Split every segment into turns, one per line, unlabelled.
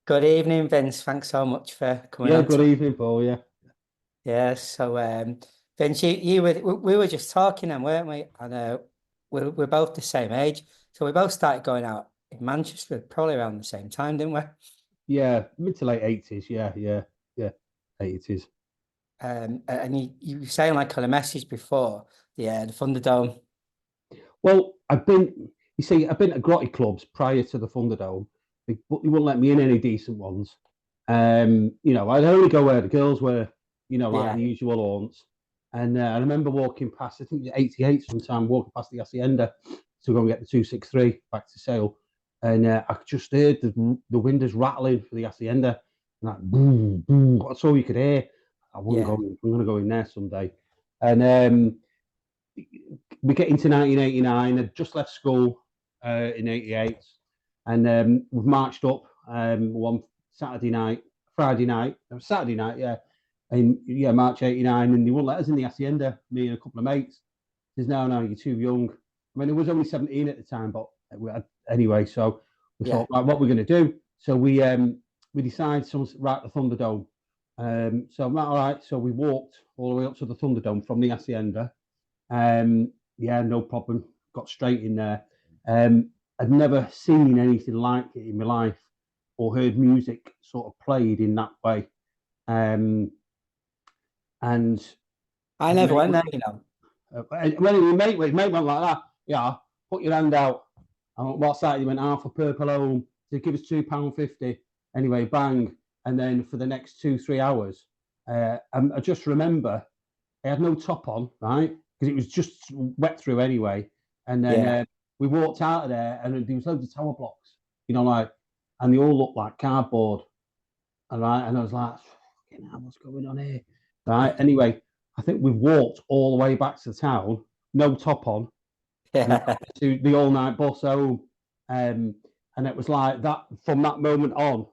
Good evening, Vince. Thanks so much for coming
Yeah,
on.
good evening, Paul. Yeah,
Yeah, Vince, we were just talking, and weren't we? And we're both the same age, so we both started going out in Manchester probably around the same time, didn't we?
yeah, mid to late 80s. Yeah, 80s.
And you were saying like on a message before, the Thunderdome.
Well, I've been to grotty clubs prior to the Thunderdome, but they wouldn't let me in any decent ones. I'd only go where the girls were, like
Yeah,
the usual haunts. And I remember walking past, I think it was 88 sometime, walking past the Hacienda to go and get the 263 back to sale. And I just heard the windows rattling for the Hacienda. And like, boom, boom. That's all you could hear. I wouldn't
yeah.
go in. I'm going to go in there someday. And we get into 1989. I'd just left school in 88. And we've marched up one Saturday night, Friday night, Saturday night, yeah. And yeah, March 89. And they wouldn't let us in the Hacienda, me and a couple of mates. Says, no, you're too young. I mean, it was only 17 at the time, but anyway, so we
Yeah.
thought, right, what we're going to do? So we decided, right, the Thunderdome. So right, all right. So we walked all the way up to the Thunderdome from the Hacienda. Yeah, no problem. Got straight in there. I'd never seen anything like it in my life or heard music sort of played in that way. Um, and
I
my
never
mate,
went there.
when my mate went like that, yeah, put your hand out. I went, what's that? He went, half a purple home. So give us £2.50. Anyway, bang. And then for the next 2, 3 hours, I just remember I had no top on, right? Because it was just wet through anyway. And then
Yeah,
we walked out of there, and there was loads of tower blocks, like, and they all looked like cardboard. And right, and I was like, fucking hell, what's going on here? Right. Anyway, I think we walked all the way back to town, no top on, and
yeah,
to the all night bus home. Um, and it was like that from that moment on.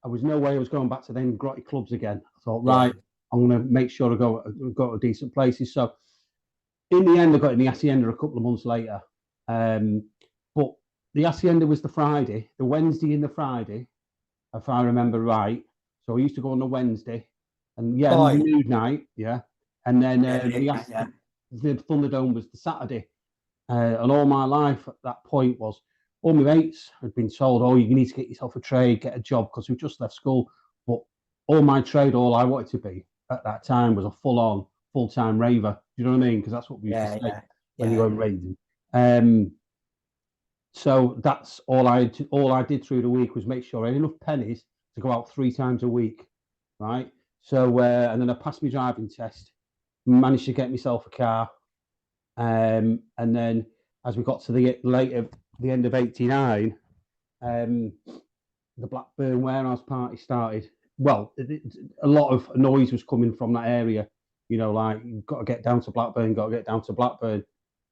I was no way I was going back to them grotty clubs again. I thought,
yeah.
right, I'm going to make sure I go to decent places. So in the end, I got in the Hacienda a couple of months later. But the Hacienda was the Friday, the Wednesday and the Friday, if I remember right. So I used to go on the Wednesday, and yeah,
Boy,
nude night, yeah. And then
yeah,
the Thunderdome was the Saturday. And all my life at that point was all my mates had been told, oh, you need to get yourself a trade, get a job, because we just left school. But all my trade, all I wanted to be at that time was a full time raver. Do you know what I mean? Because that's what we used to
yeah,
say
yeah,
when you
yeah.
go raving. Um, so that's all I did through the week was make sure I had enough pennies to go out 3 times a week, right? So and then I passed my driving test, managed to get myself a car, and then as we got to the end of '89, um, the Blackburn warehouse party started. Well, a lot of noise was coming from that area. Like you've got to get down to Blackburn, got to get down to Blackburn.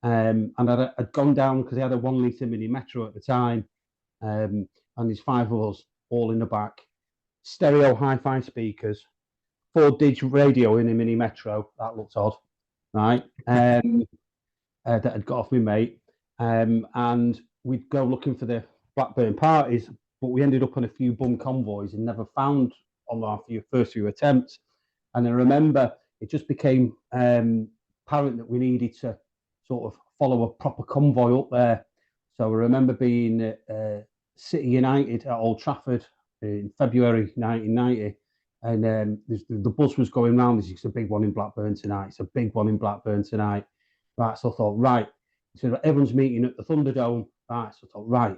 And I'd gone down because they had a 1 litre mini metro at the time, and there's five of us all in the back, stereo hi-fi speakers, 4 dig radio in a mini metro. That looked odd, right? That had got off my mate. And we'd go looking for the Blackburn parties, but we ended up on a few bum convoys and never found on our first few attempts. And I remember it just became apparent that we needed to sort of follow a proper convoy up there. So I remember being at City United at Old Trafford in February 1990. And the bus was going round. It's a big one in Blackburn tonight. It's a big one in Blackburn tonight. Right, so I thought, right. So everyone's meeting at the Thunderdome. Right, so I thought, right,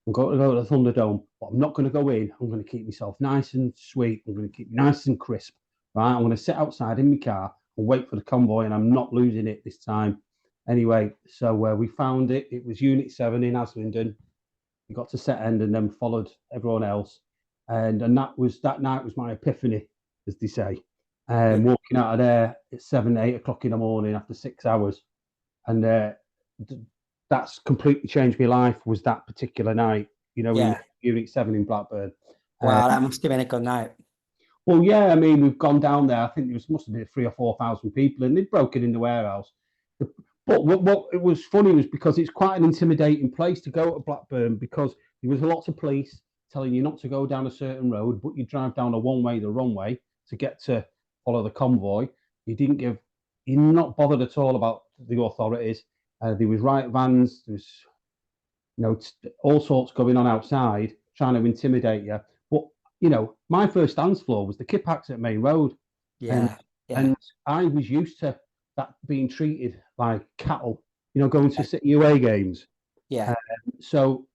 I'm going to go to the Thunderdome, but I'm not going to go in. I'm going to keep myself nice and sweet. I'm going to keep nice and crisp. Right, I'm going to sit outside in my car and wait for the convoy, and I'm not losing it this time. Anyway, so we found it. It was Unit 7 in Aslington. We got to set end and then followed everyone else. And that night was my epiphany, as they say. Walking out of there at 7, 8 o'clock in the morning after 6 hours. And that's completely changed my life was that particular night, in
Yeah.
Unit 7 in Blackburn. Uh,
Wow, that must have been a good night.
well, yeah, I mean, we've gone down there. I think there must have been 3 or 4 thousand people, and they'd broken in the warehouse. But what it was funny was because it's quite an intimidating place to go to Blackburn because there was lots of police, telling you not to go down a certain road, but you drive down a one-way, the wrong way to get to follow the convoy. You're not bothered at all about the authorities. There was riot vans, there was all sorts going on outside trying to intimidate you. But my first dance floor was the Kippax at Main Road. And I was used to that being treated like cattle, going to City away games. So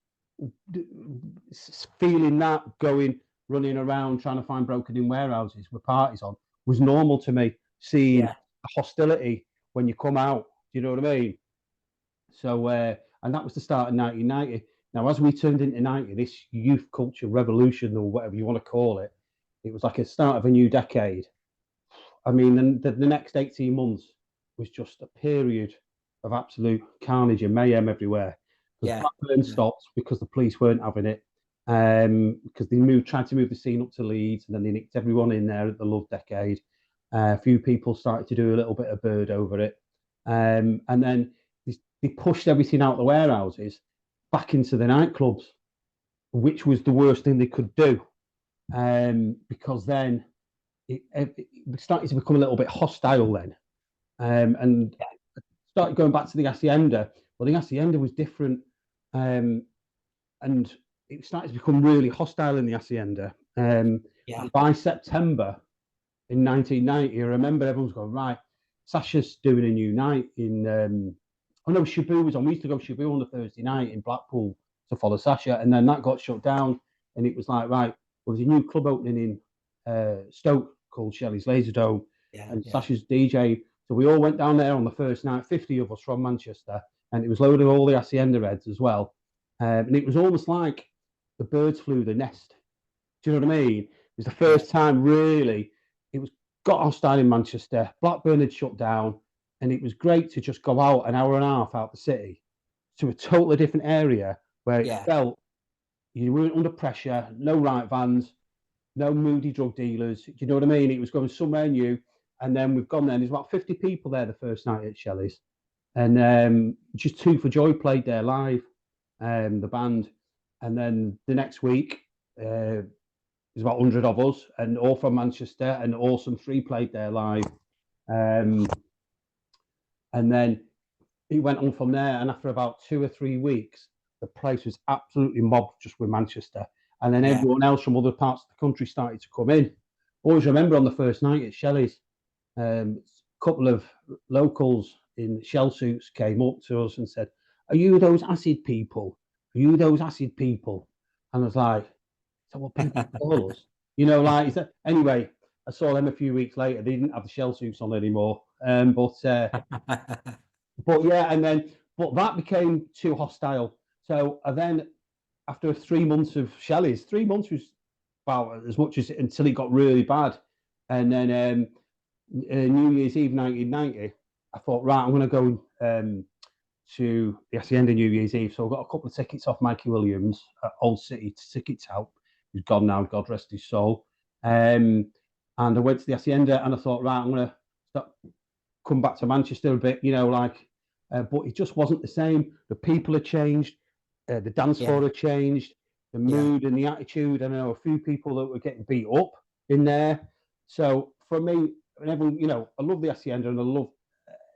feeling that, running around trying to find broken in warehouses with parties on was normal to me. Seeing hostility when you come out, do you know what I mean? So, and that was the start of 1990. Now, as we turned into 90, this youth culture revolution, or whatever you want to call it, it was like a start of a new decade. I mean, the next 18 months was just a period of absolute carnage and mayhem everywhere. Blackburn stopped because the police weren't having it, because they tried to move the scene up to Leeds, and then they nicked everyone in there at the Love Decade. A few people started to do a little bit of bird over it, and then they pushed everything out the warehouses back into the nightclubs, which was the worst thing they could do, because then it started to become a little bit hostile then, and started going back to the Hacienda. Well, the Hacienda was different, and it started to become really hostile in the Hacienda. And by September in 1990, I remember everyone's going, right, Sasha's doing a new night in Shabu was on. We used to go Shabu on the Thursday night in Blackpool to follow Sasha, and then that got shut down, and it was like, right, well, there's a new club opening in Stoke called Shelley's Laserdome, and Sasha's DJ. So we all went down there on the first night, 50 of us from Manchester, and it was loaded all the Hacienda heads as well. And it was almost like the birds flew the nest. Do you know what I mean? It was the first time really it got hostile in Manchester. Blackburn had shut down, and it was great to just go out an hour and a half out the city to a totally different area where it felt you weren't under pressure, no riot vans, no moody drug dealers. Do you know what I mean? It was going somewhere new. And then we've gone there, and there's about 50 people there the first night at Shelley's. And just Two for Joy played there live, the band. And then the next week, there's about 100 of us, and all from Manchester, and Awesome 3 played there live. And then it went on from there. And after about 2 or 3 weeks, the place was absolutely mobbed just with Manchester. And then everyone else from other parts of the country started to come in. Always remember on the first night at Shelley's, a couple of locals in shell suits came up to us and said, "Are you those acid people? Are you those acid people?" And I was like, "So what people call us?" Anyway, I saw them a few weeks later. They didn't have the shell suits on anymore. But that became too hostile. So then, after 3 months of Shelley's, 3 months was about as much as until it got really bad. And then New Year's Eve 1990, I thought, right, I'm going to go to the Hacienda New Year's Eve. So I got a couple of tickets off Mikey Williams at Old City Tickets Help, who's gone now, God rest his soul. And I went to the Hacienda, and I thought, right, I'm going to come back to Manchester a bit, but it just wasn't the same. The people had changed, the dance floor had changed, the mood and the attitude. I know a few people that were getting beat up in there. So for me, and everyone, I love the Hacienda and I love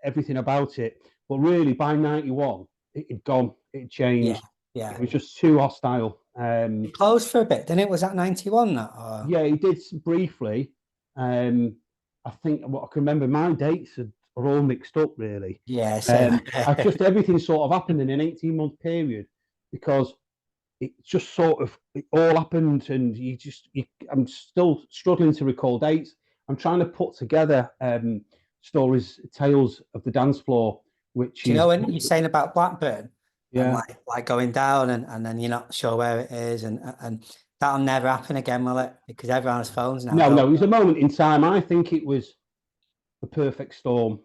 everything about it. But really, by 91, it had gone, it had changed. It was just too hostile.
It closed for a bit, then it was at 91. That or...
Yeah, it did briefly. I think what I can remember, my dates are all mixed up, really. Just everything sort of happened in an 18-month period, because it just it all happened, and I'm still struggling to recall dates. I'm trying to put together stories, tales of the dance floor, which
Do you know when you're saying about Blackburn? And like going down and then you're not sure where it is, and that'll never happen again, will it? Because everyone has phones now.
No, it was a moment in time. I think it was the perfect storm.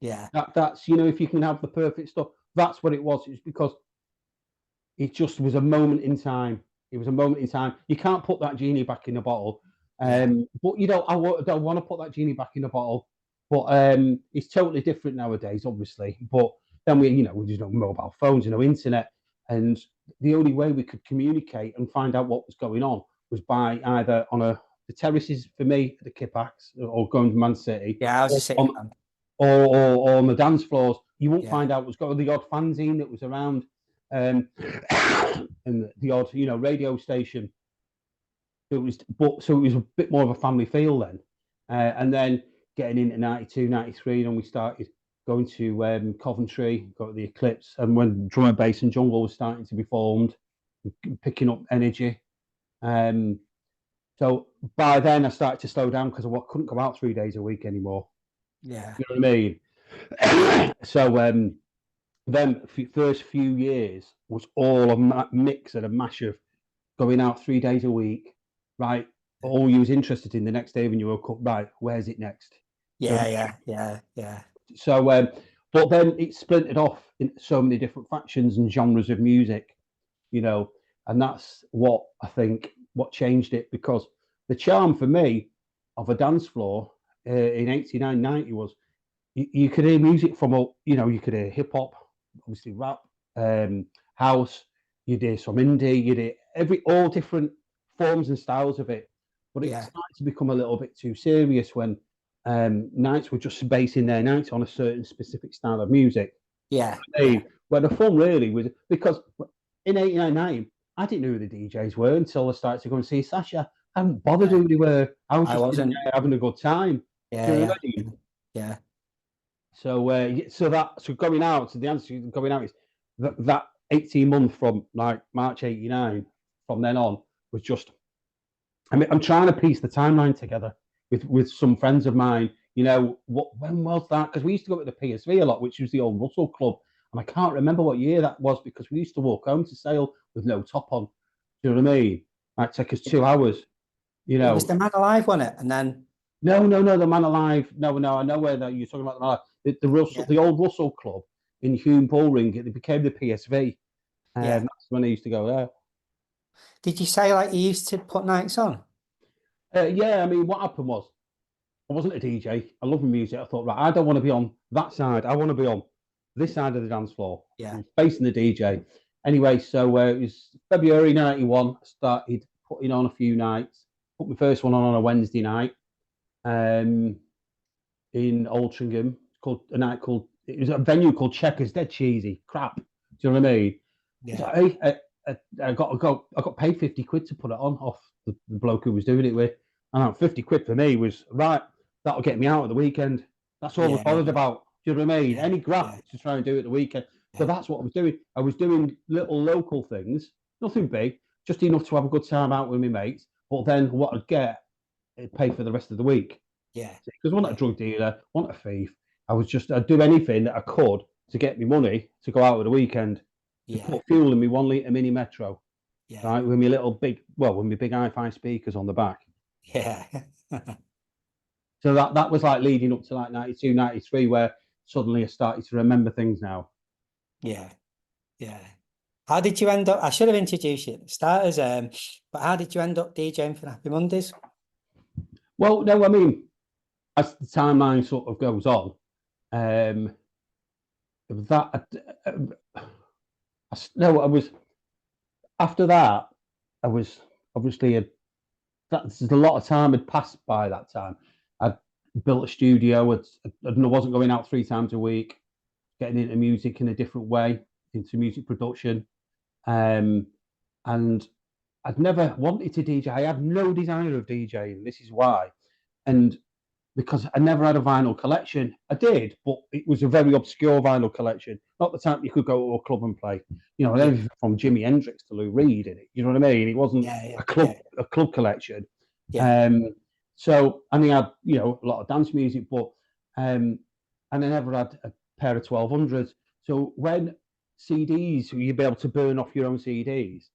That's if you can have the perfect storm, that's what it was. It was because it just was a moment in time. It was a moment in time. You can't put that genie back in a bottle. But I don't want to put that genie back in a bottle. But it's totally different nowadays, obviously. But then there's no mobile phones, internet, and the only way we could communicate and find out what was going on was by either on the terraces for me, the Kippax, or going to Man City.
Yeah, I was a City
on,
fan.
or on the dance floors. You won't
Yeah.
find out what's going on. The odd fanzine that was around, and the odd, radio station. It was, so it was a bit more of a family feel then. And then getting into 92, 93, and we started going to Coventry, got to the Eclipse, and when drum and bass and jungle was starting to be formed, picking up energy. So by then I started to slow down because I couldn't go out 3 days a week anymore.
Yeah.
You know what I mean? So then first few years was all a mix and a mash of going out 3 days a week, right? All you was interested in the next day when you woke up, right? Where's it next?
Yeah.
So, but then it splintered off into so many different factions and genres of music, and that's what I think what changed it, because the charm for me of a dance floor in 89, 90 was you could hear music from you could hear hip hop, obviously rap, house, you'd hear some indie, you'd hear all different forms and styles of it. But it started to become a little bit too serious when nights were just basing their nights on a certain specific style of music.
Yeah.
Where the fun really was, because in 89, 90, I didn't know who the DJs were until I started to go and see Sasha. I hadn't bothered who they were. I was just having a good time.
Yeah.
So, going out, so the answer to going out is that 18 months from like March 89, from then on, was just, I'm trying to piece the timeline together with some friends of mine. When was that? Because we used to go to the PSV a lot, which was the old Russell Club. And I can't remember what year that was, because we used to walk home to Sale with no top on. Do you know what I mean? That'd take us 2 hours. It
was the Man Alive, wasn't it? And then
no, the Man Alive. No, I know where you're talking about the Man Alive. The old Russell Club in Hume Bullring. It became the PSV. That's when I used to go there.
Did you say like you used to put nights on?
Yeah, I mean, what happened was, I wasn't a DJ. I love music. I thought, right, I don't want to be on that side. I want to be on this side of the dance floor.
Yeah.
Facing the DJ. Anyway, so it was February 91. I started putting on a few nights. Put my first one on a Wednesday night in Altrincham. It was a venue called Checkers. Dead cheesy. Crap. Do you know what I mean?
Yeah.
So I got paid 50 quid to put it on off the bloke who was doing it with. And 50 quid for me was, right, that'll get me out at the weekend. That's all I was bothered about. Do you know what I mean? Any graft to try and do it at the weekend. So that's what I was doing. I was doing little local things, nothing big, just enough to have a good time out with my mates. But then what I'd get, it'd pay for the rest of the week.
Yeah.
Because I'm not a drug dealer, I'm not a thief. I'd do anything that I could to get me money to go out at the weekend. To put fuel in me 1 litre mini Metro.
Yeah.
Right, with my big hi-fi speakers on the back.
Yeah.
So that was like leading up to like 92, 93, where suddenly I started to remember things now.
Yeah. How did you end up? I should have introduced you at the start as but how did you end up DJing for Happy Mondays?
Well, no, I mean, as the timeline sort of goes on, I was after that. I was obviously that's a lot of time had passed by that time. I'd built a studio. I wasn't going out 3 times a week, getting into music in a different way, into music production. And I'd never wanted to DJ. I had no desire of DJing. This is why. And because I never had a vinyl collection. I did, but it was a very obscure vinyl collection. Not the type you could go to a club and play. Everything from Jimi Hendrix to Lou Reed in it. You know what I mean? It wasn't a club collection. So, and he had, a lot of dance music, but and I never had a pair of 1200s. So when CDs, you'd be able to burn off your own CDs,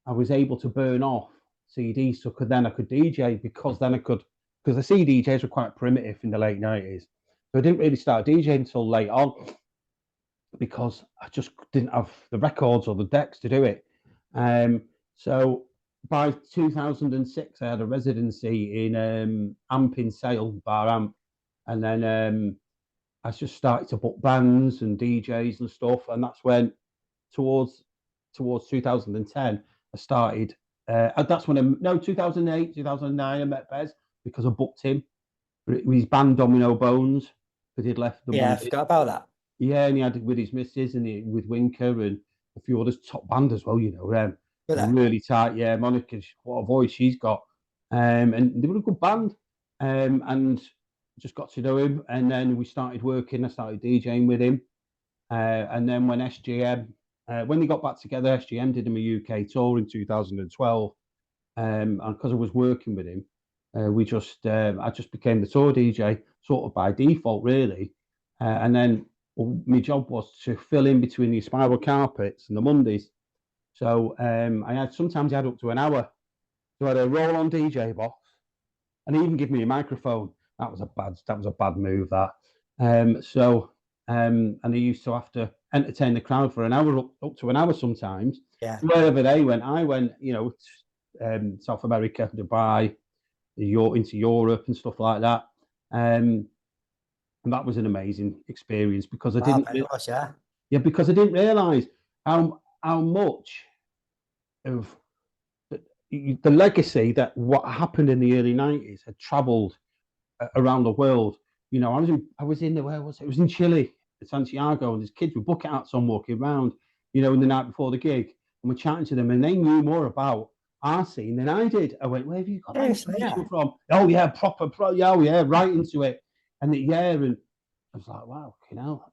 I was able to burn off CDs, so I could DJ, because the CDJs were quite primitive in the late 90s. So I didn't really start DJing until late on, because I just didn't have the records or the decks to do it. So by 2006, I had a residency in Amp in Sale, Bar Amp. And then I just started to book bands and DJs and stuff. And that's when, towards towards 2010, I started. That's when 2008, 2009, I met Bez because I booked him with his band Domino Bones because he'd left the
Yeah, I
Monday.
forgot about that.
Yeah, and he had it with his missus and with Winker and a few others, top band as well, you know. Really tight. Yeah, Monica, what a voice she's got. And they were a good band. And just got to know him. And then we started working. I started DJing with him. And then when SGM, when they got back together, SGM did him a UK tour in 2012. And because I was working with him, I just became the tour DJ sort of by default, really. And then my job was to fill in between the spiral carpets and the Mondays. So sometimes I had up to an hour. So I had a roll on DJ box, and he even give me a microphone. That was a bad move. That. And he used to have to entertain the crowd for an hour, up to an hour sometimes.
Yeah.
Wherever they went, I went. South America, Dubai, into Europe and stuff like that. And that was an amazing experience because I didn't.
Yeah,
because I didn't realise how much of the legacy that what happened in the early 90s had travelled around the world. You know, I was in where was it? It was in Chile, Santiago, and there's kids with bucket hats on walking around, in the night before the gig, and we're chatting to them, and they knew more about our scene than I did. I went, "Where have you got that information from?" Oh yeah, proper pro. Yeah, right into it, and and I was like, "Wow,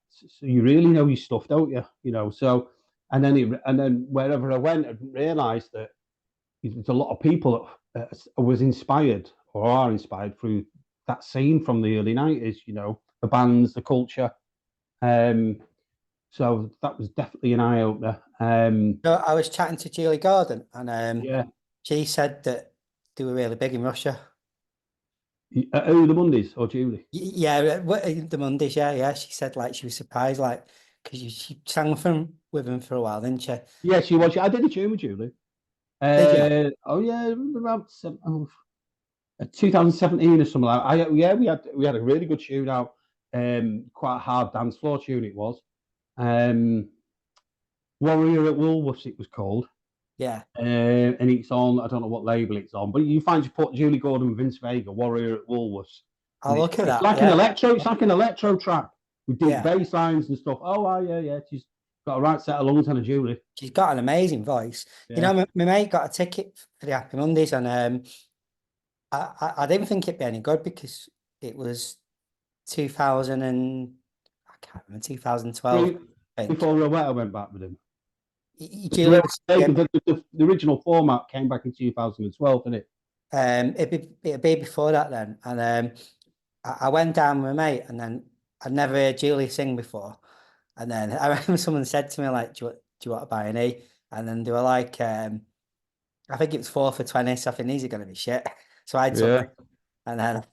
so you really know your stuff, don't you?" So, and then wherever I went, I realised that there's a lot of people that was inspired or are inspired through that scene from the early 90s, the bands, the culture. So that was definitely an eye opener.
I was chatting to Julie Gordon, and
Yeah.
she said that they were really big in Russia.
The Mondays or Julie?
Yeah, the Mondays. Yeah. She said like she was surprised, like because she sang with him for a while, didn't she?
Yeah, she was. I did a tune with Julie.
Did you?
Oh yeah, around 2017 or something like that. We had a really good tune out. Quite a hard dance floor tune it was. Warrior at Woolworths it was called.
Yeah.
And it's on, I don't know what label it's on, but you put Julie Gordon and Vince Vega, Warrior at Woolworths.
I'll look at that.
It's like an electro track with deep bass lines and stuff. Oh, yeah. She's got a right set of lungs on a Julie.
She's got an amazing voice.
Yeah.
My mate got a ticket for the Happy Mondays, and I didn't think it'd be any good because it was 2000 and I can't remember 2012.
Before Rowetta went back with him.
The
original format came back in 2012, didn't it?
It'd be before that then, and I went down with my mate, and then I'd never heard Julie sing before, and then I remember someone said to me like, "Do you want to buy an E?" And then they were like, I think it was 4 for 20, so I think these are going to be shit. So I took it, and then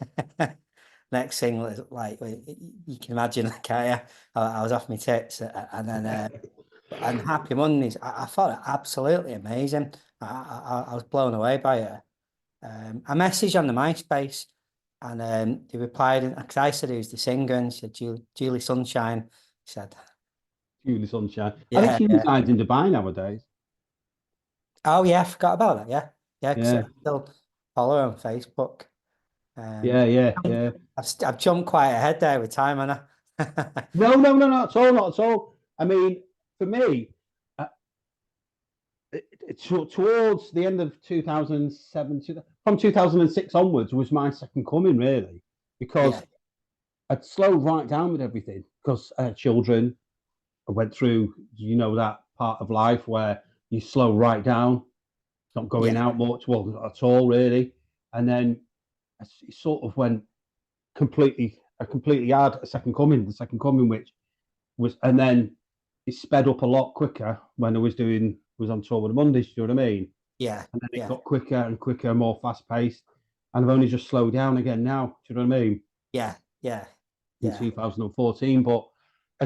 next thing was like, you can imagine, like, I was off my tits, and then and Happy Mondays, I thought it absolutely amazing. I was blown away by it. I messaged on the MySpace, and they replied because I said who's the singer, and she said Julie Sunshine. He said
Julie Sunshine. I think she resides in Dubai nowadays.
Oh yeah, I forgot about that. Yeah, because I still follow her on Facebook.
Yeah.
I've jumped quite ahead there with time, Anna.
No, not at all. I mean, for me, towards the end of 2007, from 2006 onwards, was my second coming, really, because I'd slowed right down with everything because I had children. I went through, that part of life where you slow right down, not going out much, well, at all, really. And then it sort of went I completely had the second coming, which was, and then it sped up a lot quicker when I was on tour with the Mondays, do you know what I mean?
Yeah.
And then it got quicker and quicker, more fast paced. And I've only just slowed down again now, do you know what I mean?
Yeah.
In 2014, but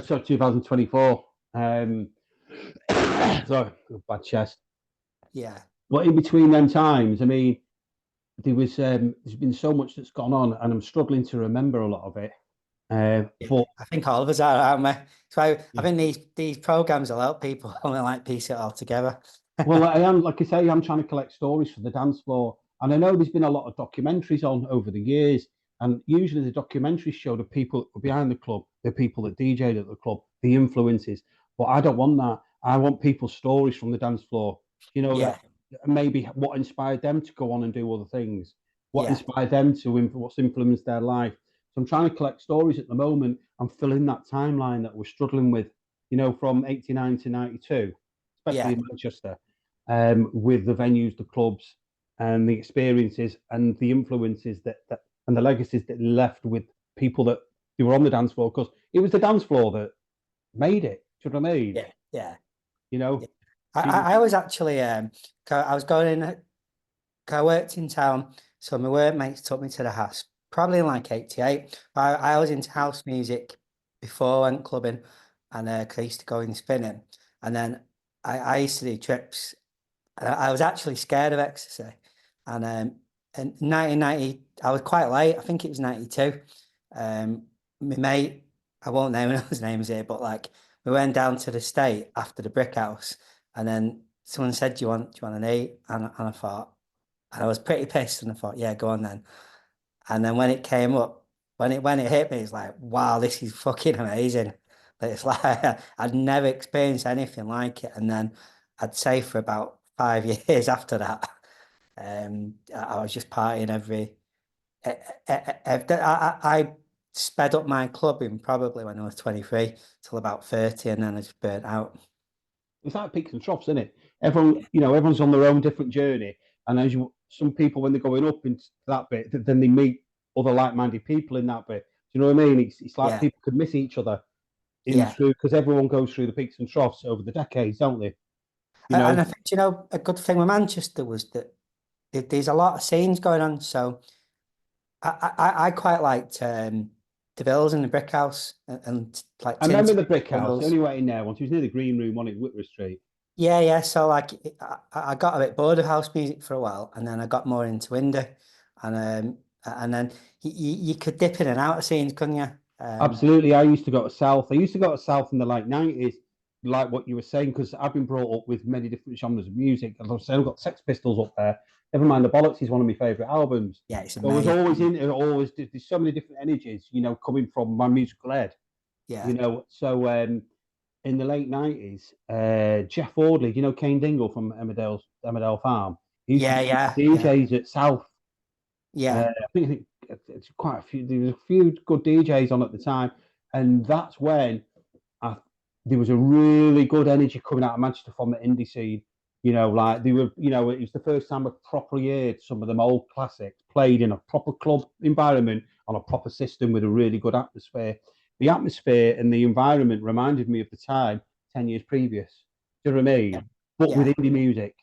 sorry, 2024. Sorry, bad chest.
Yeah.
But in between them times, I mean, there's been so much that's gone on, and I'm struggling to remember a lot of it. But
I think all of us are, aren't we? So I think these programs will help people only like piece it all together.
well, I am, like I say, I'm trying to collect stories for the dance floor. And I know there's been a lot of documentaries on over the years. And usually the documentaries show the people that were behind the club, the people that DJ'd at the club, the influences. But I don't want that. I want people's stories from the dance floor. You know,
Yeah,
that maybe what inspired them to go on and do other things, what
yeah,
inspired them to, what's influenced their life. So I'm trying to collect stories at the moment and fill in that timeline that we're struggling with, from 89 to 92, especially
yeah,
in Manchester, with the venues, the clubs, and the experiences and the influences that and the legacies that left with people that they were on the dance floor, because it was the dance floor that made it. Do you know what I mean?
yeah, yeah,
You
yeah.
know,
I,
people.
I I was actually I was going in. I worked in town, so my workmates took me to the house, probably in like 88. I was into house music before I went clubbing, and 'cause I used to go in spinning. And then I used to do trips, and I was actually scared of ecstasy. And in 1990, I was quite late, I think it was 92. My mate, I won't name his names here, but like we went down to the state after the brick house, and then someone said, do you want an eat? And I thought, and I was pretty pissed, and I thought, yeah, go on then. And then when it came up, when it hit me, it's like, wow, this is fucking amazing. But it's like I'd never experienced anything like it. And then I'd say for about 5 years after that, I was just partying I sped up my clubbing probably when I was 23 till about 30, and then I just burnt out.
It's like peaks and troughs, isn't it? Everyone's on their own different journey, and some people when they're going up into that bit, then they meet other like-minded people in that bit. Do you know what I mean? It's like
Yeah,
people could miss each other in
yeah.
through, because everyone goes through the peaks and troughs over the decades, don't they? You
And
know,
I think, a good thing with Manchester was that there's a lot of scenes going on. So I quite liked the Bills and the Brick House and like
I remember
Tinted
the brick house. The
Tumbles.
only way in there once, it was near the green room on it, Whitworth Street.
Yeah, yeah. So like I got a bit bored of house music for a while, and then I got more into indie, and then you could dip in and out of scenes, couldn't you?
Absolutely. I used to go to South. I used to go to South in the late 90s, like what you were saying, because I've been brought up with many different genres of music. As I was saying, I've got Sex Pistols up there. Never mind, The Bollocks is one of my favourite albums.
Yeah, it's
So I was always
amazing.
in it, always, there's so many different energies, coming from my musical head,
Yeah,
So in the late 90s, Jeff Audley, Kane Dingle from Emmerdale Farm, he used to
yeah, yeah, yeah,
DJs at South.
yeah,
I think it's quite a few. There was a few good DJs on at the time, and that's when I, there was a really good energy coming out of Manchester from the indie scene. Like they were. It was the first time I properly heard some of them old classics played in a proper club environment on a proper system with a really good atmosphere. The atmosphere and the environment reminded me of the time 10 years previous. Do you know what I
yeah,
mean? But with
yeah.
indie music,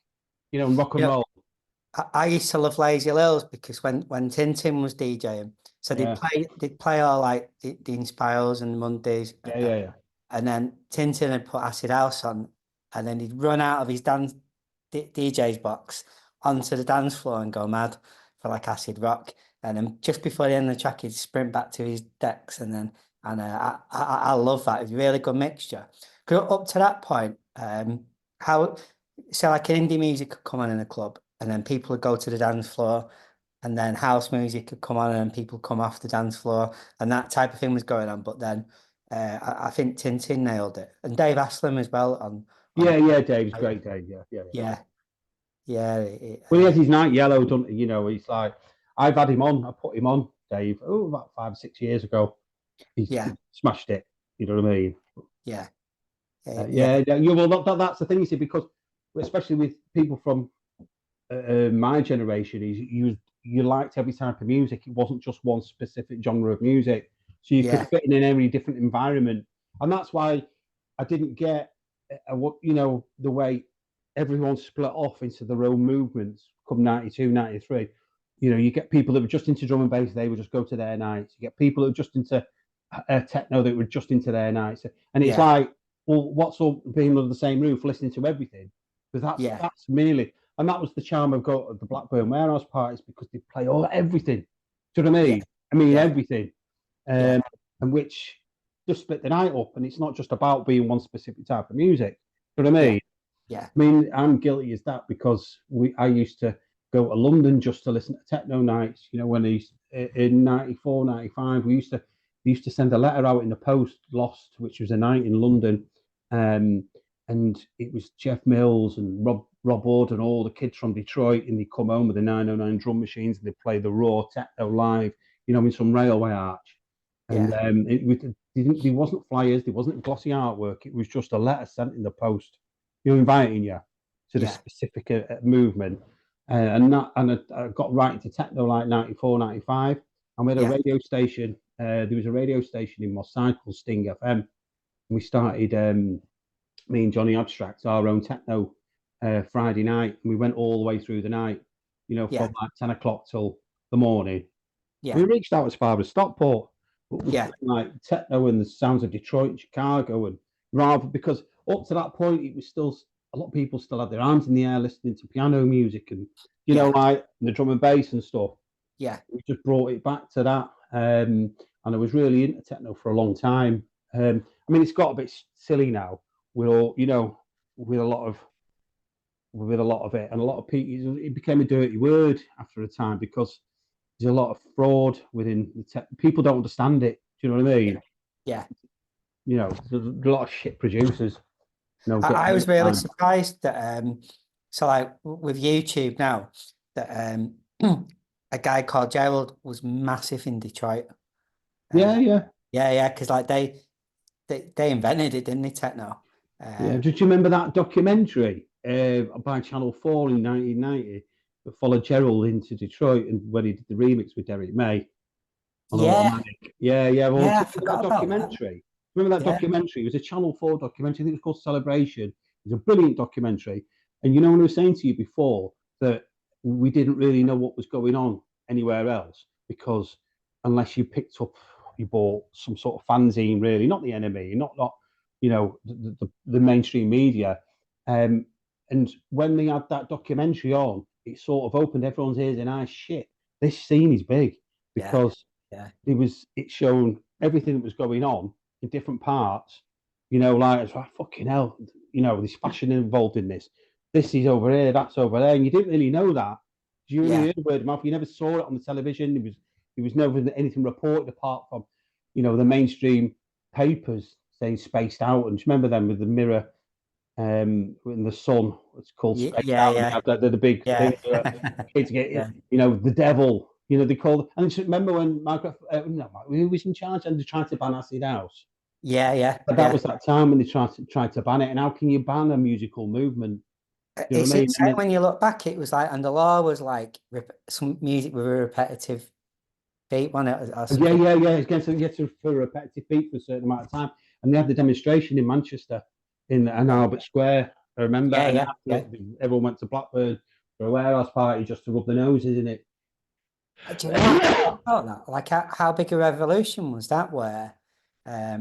and rock and
You know,
roll.
I used to love Lazy Lils because when Tintin was DJing, so
Yeah,
they'd play all like the Inspires and Mondays,
yeah, yeah, yeah.
and then Tintin had put Acid House on, and then he'd run out of his DJ's box onto the dance floor and go mad for like acid rock, and then just before the end of the track, he'd sprint back to his decks, I love that. It's a really good mixture. 'Cause up to that point, how so like an indie music could come on in a club, and then people would go to the dance floor, and then house music could come on, and then people come off the dance floor, and that type of thing was going on. But then I think Tintin nailed it, and Dave Aslam as well
Yeah,
on
yeah, Dave's great, Dave. Yeah, yeah, yeah.
yeah, yeah,
Well, he has his night yellow, doesn't he? He's like, I've had him on. I put him on, Dave, about 5 or 6 years ago. He's
yeah,
smashed it. You know what I mean?
yeah, yeah,
Yeah, yeah. Well, that's the thing, you see, because especially with people from my generation, is you liked every type of music. It wasn't just one specific genre of music, so you could
yeah,
fit in every different environment, and that's why I didn't get what the way everyone split off into their own movements come 92, 93. You get people that were just into drum and bass, they would just go to their nights. You get people that were just into techno, that were just into their nights. And it's
yeah,
like, well, what's all being under the same roof, listening to everything? Because
yeah,
that's merely, and that was the charm of go the Blackburn Warehouse parties, because they play everything. Do you know what I
yeah,
mean? I mean
yeah,
everything.
yeah,
Um, and which just split the night up. And it's not just about being one specific type of music. You know what I mean?
Yeah.
I mean, I'm guilty as that because I used to go to London just to listen to techno nights. You know, when in 94, 95, we used to send a letter out in the post, Lost, which was a night in London. And it was Jeff Mills and Rob Wood and all the kids from Detroit, and they come home with the 909 drum machines and they play the raw techno live, you know, in some railway arch. And there wasn't flyers, there wasn't glossy artwork. It was just a letter sent in the post, you know, inviting you to the specific movement. And I got right into techno like 94, 95. And we had a radio station. There was a radio station in Moss Side called Sting FM. And we started, me and Johnny Abstract, our own techno Friday night. And we went all the way through the night, you know, from like 10 o'clock till the morning.
Yeah.
We reached out as far as Stockport. But we like techno and the sounds of Detroit and Chicago and rather because up to that point it was still a lot of people still had their arms in the air listening to piano music and you know like the drum and bass and stuff.
Yeah.
We just brought it back to that. And I was really into techno for a long time. I mean it's got a bit silly now with all, you know, with a lot of it and a lot of people it became a dirty word after a time because there's a lot of fraud within the tech. People don't understand it. Do you know what I mean?
Yeah.
You know, there's a lot of shit producers. You know,
I was really surprised that so like with YouTube now that a guy called Gerald was massive in Detroit.
Yeah.
Because like they invented it, didn't they? Techno.
Yeah. Did you remember that documentary by Channel 4 in 1990 that followed Gerald into Detroit and when he did the remix with Derek May on Automatic? Yeah. Well,
I forgot
that
about
documentary. Remember that documentary? It was a Channel 4 documentary. I think it was called Celebration. It was a brilliant documentary. And you know, when I was saying to you before that we didn't really know what was going on anywhere else because unless you bought some sort of fanzine, really, not the enemy, not you know, the mainstream media. And when they had that documentary on, it sort of opened everyone's ears and eyes. Shit, this scene is big because it shown everything that was going on in different parts. You know, like it's like fucking hell. You know, there's fashion involved in this. This is over here, that's over there, and you didn't really know that. You only heard word of mouth. You never saw it on the television. There was never anything reported apart from, you know, the mainstream papers saying spaced out. And remember them with the mirror in the sun. It's called spaced out. They're the big thing. Kids get you know, the devil. You know, they called. And just remember when Margaret, who was in charge and they tried to ban Acid House. But that was that time when they tried to ban it. And how can you ban a musical movement?
It's insane when you look back. It was like, and the law was like some music with a repetitive beat on it.
Yeah. It's getting for a repetitive beat for a certain amount of time. And they had the demonstration in Manchester in Albert Square. I remember. Everyone went to Blackburn for a warehouse party just to rub their noses in it.
Do you know about that? Like how big a revolution was that? Where, I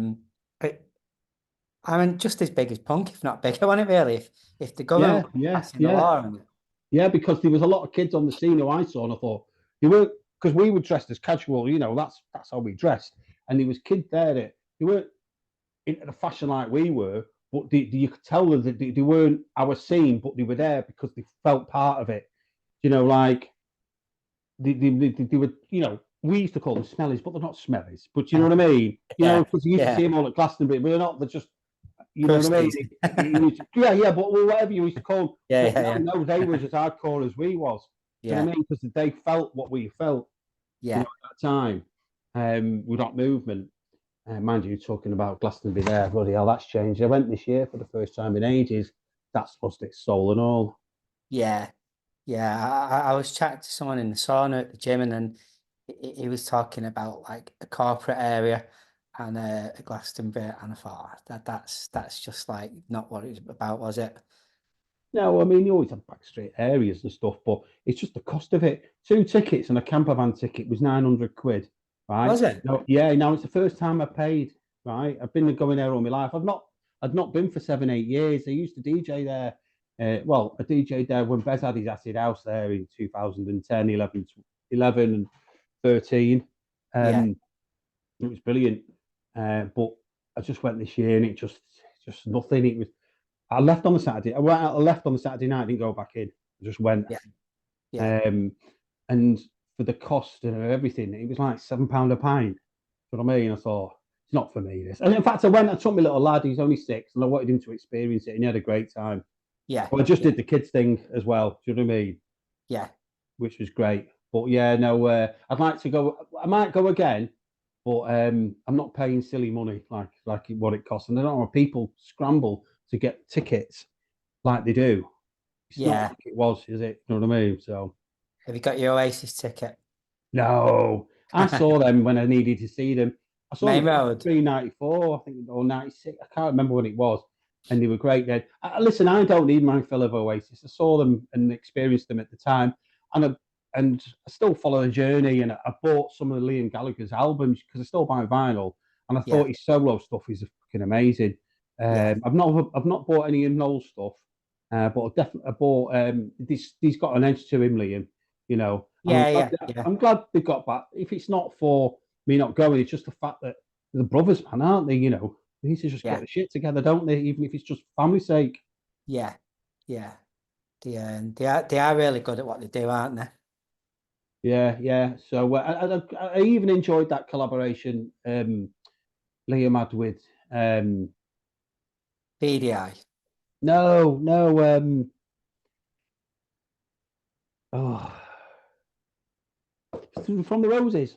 mean, just as big as punk, if not bigger, wasn't it? Really, if the government passing the law on it.
Yeah, because there was a lot of kids on the scene who I saw, and I thought they weren't because we were dressed as casual. You know, that's how we dressed, and there was kids there that they weren't into the fashion like we were, but you could tell that they weren't our scene, but they were there because they felt part of it. You know, like they were, you know, we used to call them smellies, but they're not smellies. But you know what I mean? You know, because you used to see them all at Glastonbury, but they're not. They're just, you know what I mean? But whatever you used to call them. No, they were as hardcore as we was. You know what I mean? Because they felt what we felt. You know, at that time, with that movement. Mind you, talking about Glastonbury there, bloody hell, that's changed. I went this year for the first time in ages. That's lost its soul and all.
Yeah. I was chatting to someone in the sauna at the gym, and then he was talking about like a corporate area and a Glastonbury, and I thought that's just like not what it was about, was it?
No, I mean you always have backstreet areas and stuff, but it's just the cost of it. 2 tickets and a camper van ticket was 900 quid. Right.
Was it?
No, yeah. Now it's the first time I paid. Right. I've been going there all my life. I'd not been for 7-8 years. I used to DJ there. I DJ'd there when Bez had his Acid House there in 2010, 11 and 13. It was brilliant. But I just went this year and it just nothing. It was I left on the Saturday. I left on the Saturday night. Didn't go back in. I just went.
Yeah. Yeah.
And for the cost and everything, it was like £7 a pint. You know what I mean? I thought it's not for me. This, and in fact, I took my little lad. He's only 6, and I wanted him to experience it, and he had a great time.
Yeah.
Well, I just
Yeah.
did the kids thing as well. Do you know what I mean?
Yeah.
Which was great. But yeah, no, I'd like to go. I might go again, but I'm not paying silly money like what it costs. And I don't know people scramble to get tickets like they do. It's not
Yeah.
like it was, is it? You know what I mean? So
Have you got your Oasis ticket?
no, I saw them when I needed to see them. I saw
Main
them
Road.
394, I think, or 96. I can't remember when it was. And they were great then. Listen, I don't need my fill of Oasis. I saw them and experienced them at the time. And I still follow the journey. And I bought some of Liam Gallagher's albums because I still buy vinyl. And I
Yeah.
thought his solo stuff is fucking amazing.
Yeah.
I've not bought any of Noel's stuff, but I bought this. He's got an edge to him, Liam. You know, and
Yeah. Yeah. Yeah.
I'm glad they got back. If it's not for me not going, it's just the fact that they're the brothers, man, aren't they? You know, they need to just
Yeah.
get the shit together, don't they? Even if it's just family's sake.
Yeah. Yeah. They are really good at what they do, aren't they?
Yeah, yeah. So I even enjoyed that collaboration Liam had with
BDI.
no oh from the Roses.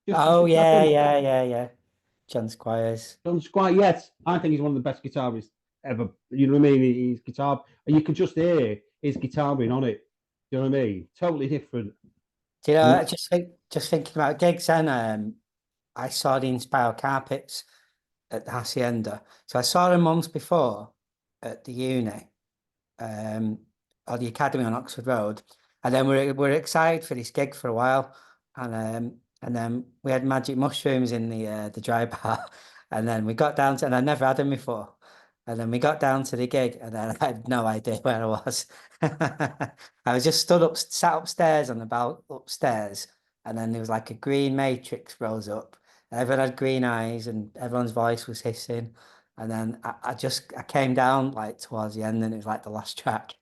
Oh
Just
yeah,
him.
yeah, yeah, yeah. John Squires.
Don't quite yet. I think he's one of the best guitarists ever. You know what I mean? His guitar, and you could just hear his guitar being on it. You know what I mean? Totally different.
Do you know?
And
Just thinking about gigs, and I saw the Inspiral Carpets at the Hacienda. So I saw them months before at the uni, um, or the academy on Oxford Road, and then we're excited for this gig for a while, and then we had magic mushrooms in the dry bar, and then we got down to, and I never had them before, and then we got down to the gig, and then I had no idea where I was. I was just sat upstairs on the belt upstairs, and then there was like a green matrix rose up. Everyone had green eyes, and everyone's voice was hissing. And then I came down like towards the end, and it was like the last track.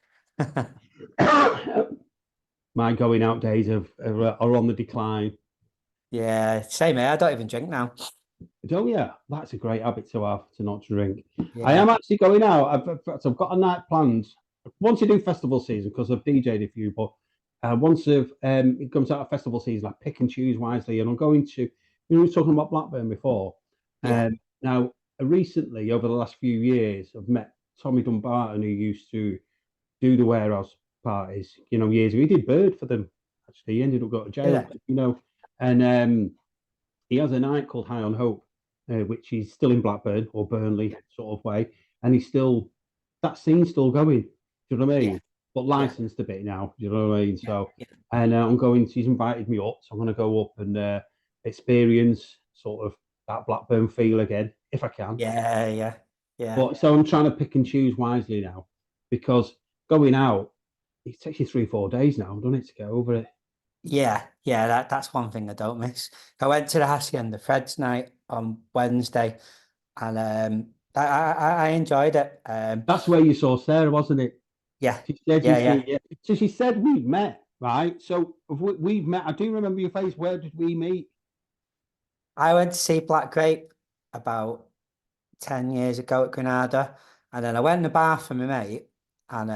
my going out days are on the decline.
Yeah, same here. I don't even drink now.
Don't you? That's a great habit to have to not drink. I
Yeah,
am actually going out. I've got a night planned. Once you do festival season, because I've DJ'd a few, but once it comes out of festival season, I pick and choose wisely. And I'm going to, we were talking about Blackburn before.
yeah,
Now, recently, over the last few years, I've met Tommy Dumbarton, who used to do the warehouse parties, years ago. He did Bird for them, actually. He ended up going to jail,
yeah,
and he has a night called High on Hope, which is still in Blackburn or Burnley sort of way, and that scene's still going. Do you know what I
yeah,
mean? But
yeah,
licensed a bit now. Do you know what I mean?
yeah,
So,
yeah,
and he's invited me up, so I'm going to go up and experience sort of that Blackburn feel again if I can.
yeah, yeah, yeah,
But so I'm trying to pick and choose wisely now, because going out it takes you 3-4 days now, doesn't it, to get over it?
yeah, yeah. That's one thing I don't miss. I went to the Hacienda Fred's night on Wednesday, and I enjoyed it.
That's where you saw Sarah, wasn't it?
Yeah,
She said you
yeah,
see,
yeah.
yeah. So she said we've met, right? So we've met. I do remember your face. Where did we meet?
I went to see Black Grape about 10 years ago at Granada. And then I went in the bar for my mate, and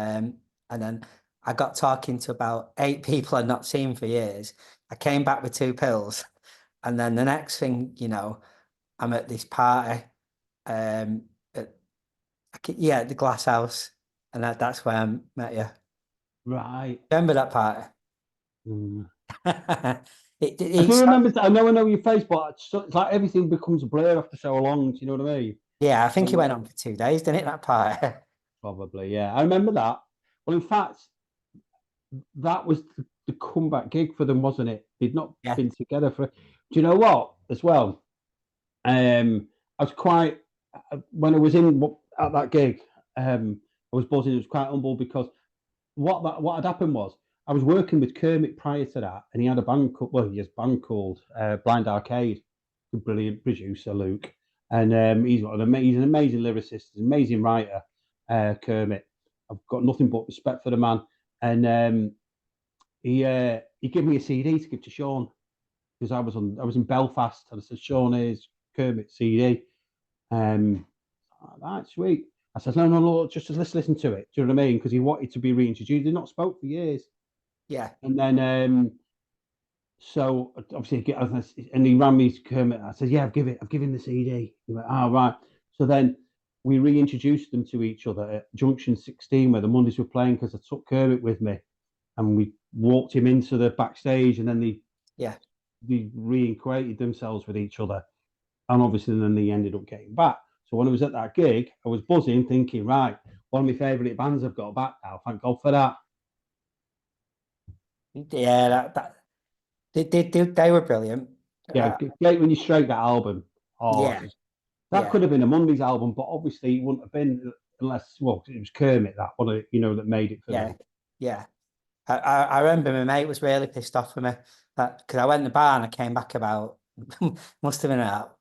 then I got talking to about 8 people I'd not seen for years. I came back with 2 pills. And then the next thing, I'm at this party, at, yeah, at the Glass House. And that's where I met you.
Right.
Remember that party?
Mm. I do
It's,
remember. I know your face, but it's like everything becomes a blur after so long. Do you know what I mean?
yeah, I think he
Um,
went on for 2 days, didn't it, that party?
Probably, yeah. I remember that. Well, in fact, that was the comeback gig for them, wasn't it? They'd not
Yeah,
been together for. Do you know what? As well, I was quite when I was in at that gig. I was buzzing. It was quite humble because what had happened was I was working with Kermit prior to that, and he had a band. He has a band called Blind Arcade, the brilliant producer, Luke. And he's an amazing lyricist, an amazing writer, Kermit. I've got nothing but respect for the man. And he gave me a CD to give to Sean because I was in Belfast, and I said, Sean, here's Kermit's CD. That's sweet. I said, no, just let's listen to it. Do you know what I mean? Because he wanted to be reintroduced. They'd not spoke for years.
Yeah.
And then so obviously, and he ran me to Kermit. I said, yeah, I've given the CD. He went, oh, right. So then we reintroduced them to each other at Junction 16, where the Mondays were playing, because I took Kermit with me, and we walked him into the backstage, and then they reintegrated themselves with each other. And obviously, then they ended up getting back. So when I was at that gig, I was buzzing, thinking, right, one of my favourite bands have got back now. Thank God for that.
Yeah, they were brilliant.
Yeah, great when you strike that album. Oh,
Yeah.
that could have been a Mondays album, but obviously it wouldn't have been unless, well, it was Kermit that one, that made it for me.
Yeah. I remember my mate was really pissed off with me because I went in the bar and I came back about must have been about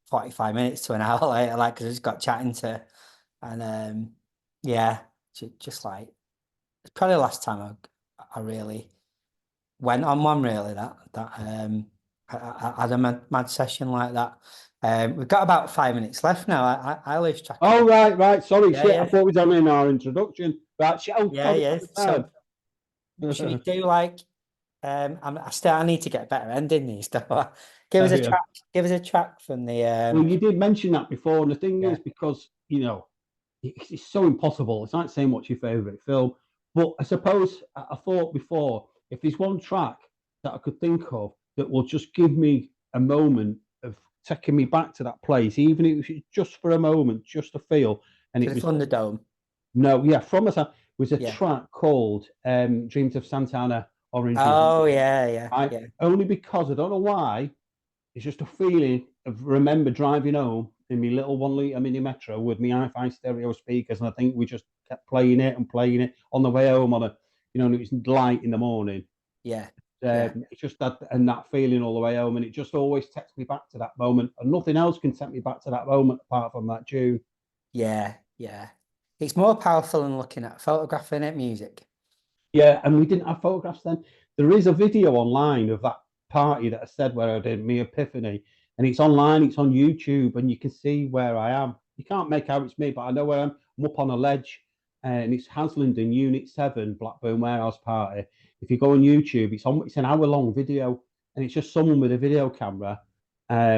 45 minutes to an hour later, like, because I just got chatting to, and just like it's probably the last time I really went on one, really, that I had a mad session like that. We've got about 5 minutes left now. I lose track.
Oh, right. Sorry,
Yeah,
shit.
yeah.
I thought we was in our introduction. Right, shit. Oh,
Yeah. So should we do like I need to get a better ending these stuff. Give us a track. Give us a track from the.
Well, you did mention that before, and the thing
Yeah.
is, because it's so impossible. It's like saying what's your favourite film, but I suppose I thought before, if there's one track that I could think of that will just give me a moment of taking me back to that place, even if it's just for a moment, just to feel. And
To
it
the
was
Thunderdome.
No, yeah, from us was a track called "Dreams of Santana Oranges."
Oh yeah.
Only because I don't know why. It's just a feeling of remember driving home in my little 1 litre mini metro with my hi-fi stereo speakers, and I think we just kept playing it on the way home and it was light in the morning.
Yeah.
It's just that feeling all the way home, and it just always takes me back to that moment, and nothing else can take me back to that moment apart from that tune.
Yeah. It's more powerful than looking at photographing it, music.
Yeah, and we didn't have photographs then. There is a video online of that party that I said where I did my epiphany, and it's online, it's on YouTube, and you can see where I am. You can't make out it's me, but I know where I am. I'm up on a ledge, and it's Haslingden Unit 7 Blackburn Warehouse Party. If you go on YouTube, it's an hour-long video, and it's just someone with a video camera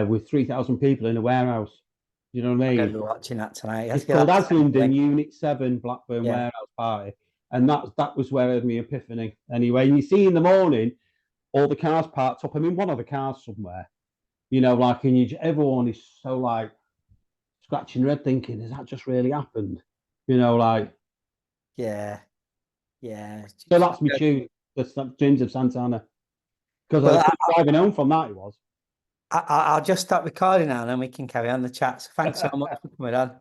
with 3,000 people in a warehouse. You know what I mean?
I'm going to be watching that tonight.
It's called Haslingden Unit 7 Blackburn Warehouse Party. And that was where I had my epiphany. Anyway, and you see in the morning, all the cars parked up. I'm in one of the cars somewhere, and everyone is so like scratching their head thinking, has that just really happened?
Yeah.
So that's my tune. That's Dreams of Santana. Because I was driving home from that, it was.
I'll just stop recording now and then we can carry on the chat. So thanks so much for coming on.